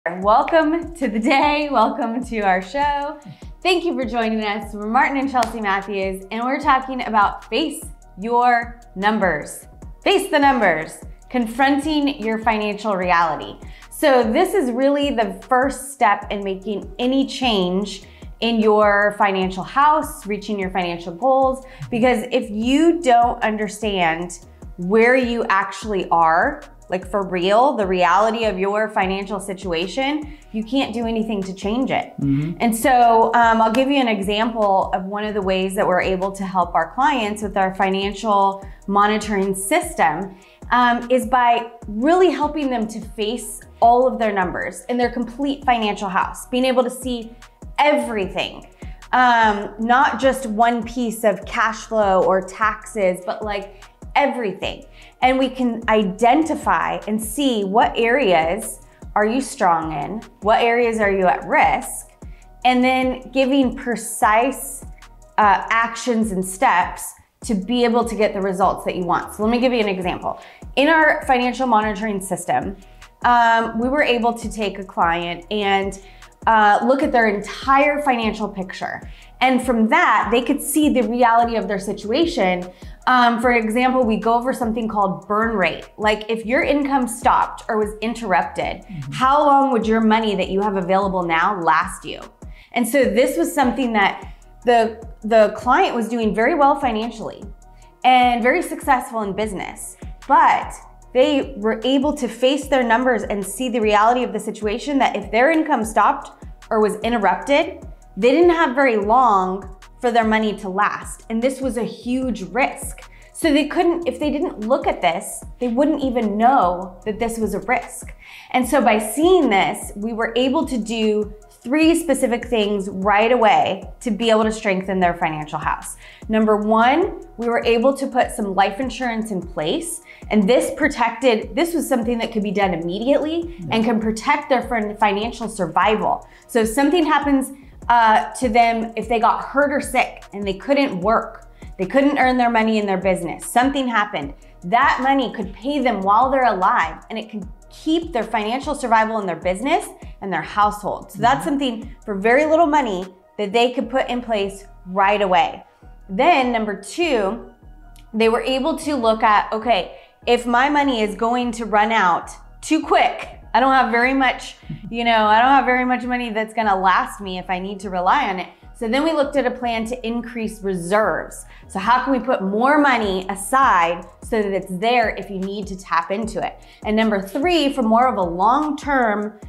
Welcome to the day. Welcome to our show. Thank you for joining us. We're Martin and Chelsea Matthews, and we're talking about face your numbers. Face the numbers, confronting your financial reality. So this is really the first step in making any change in your financial house, reaching your financial goals, because if you don't understand where you actually are, like for real, the reality of your financial situation, you can't do anything to change it. And so I'll give you an example of one of the ways that we're able to help our clients with our financial monitoring system is by really helping them to face all of their numbers in their complete financial house, being able to see everything, not just one piece of cash flow or taxes, but like everything. And we can identify and see what areas are you strong in, what areas are you at risk, and then giving precise actions and steps to be able to get the results that you want. So let me give you an example. In our financial monitoring system, we were able to take a client and look at their entire financial picture. And from that, they could see the reality of their situation. For example, we go over something called burn rate. Like if your income stopped or was interrupted, how long would your money that you have available now last you? And so this was something that the client was doing very well financially and very successful in business, but they were able to face their numbers and see the reality of the situation that if their income stopped or was interrupted, they didn't have very long for their money to last. And this was a huge risk. So they couldn't, if they didn't look at this, they wouldn't even know that this was a risk. And so by seeing this, we were able to do 3 specific things right away to be able to strengthen their financial house. Number 1, we were able to put some life insurance in place, and this was something that could be done immediately and can protect their financial survival. So if something happens to them, if they got hurt or sick and they couldn't work, they couldn't earn their money in their business, something happened, that money could pay them while they're alive, and it could keep their financial survival in their business and their household. So that's something for very little money that they could put in place right away. Then number 2, they were able to look at, okay, if my money is going to run out too quick, I don't have very much, I don't have very much money that's gonna last me if I need to rely on it. So then we looked at a plan to increase reserves. So how can we put more money aside so that it's there if you need to tap into it? And number 3, for more of a long-term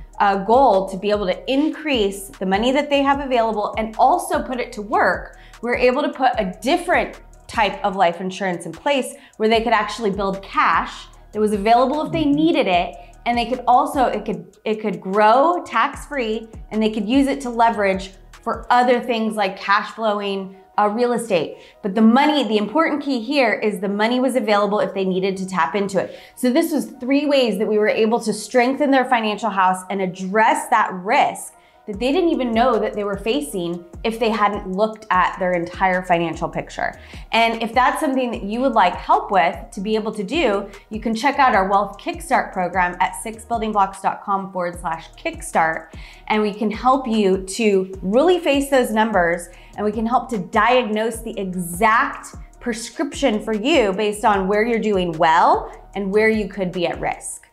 goal to be able to increase the money that they have available and also put it to work, we're able to put a different type of life insurance in place where they could actually build cash that was available if they needed it. And they could also, it could grow tax-free, and they could use it to leverage for other things like cash flowing real estate. But the money, the important key here is the money was available if they needed to tap into it. So this was 3 ways that we were able to strengthen their financial house and address that risk that they didn't even know that they were facing if they hadn't looked at their entire financial picture. And if that's something that you would like help with to be able to do, you can check out our Wealth Kickstart program at 6buildingblocks.com/kickstart. And we can help you to really face those numbers, and we can help to diagnose the exact prescription for you based on where you're doing well and where you could be at risk.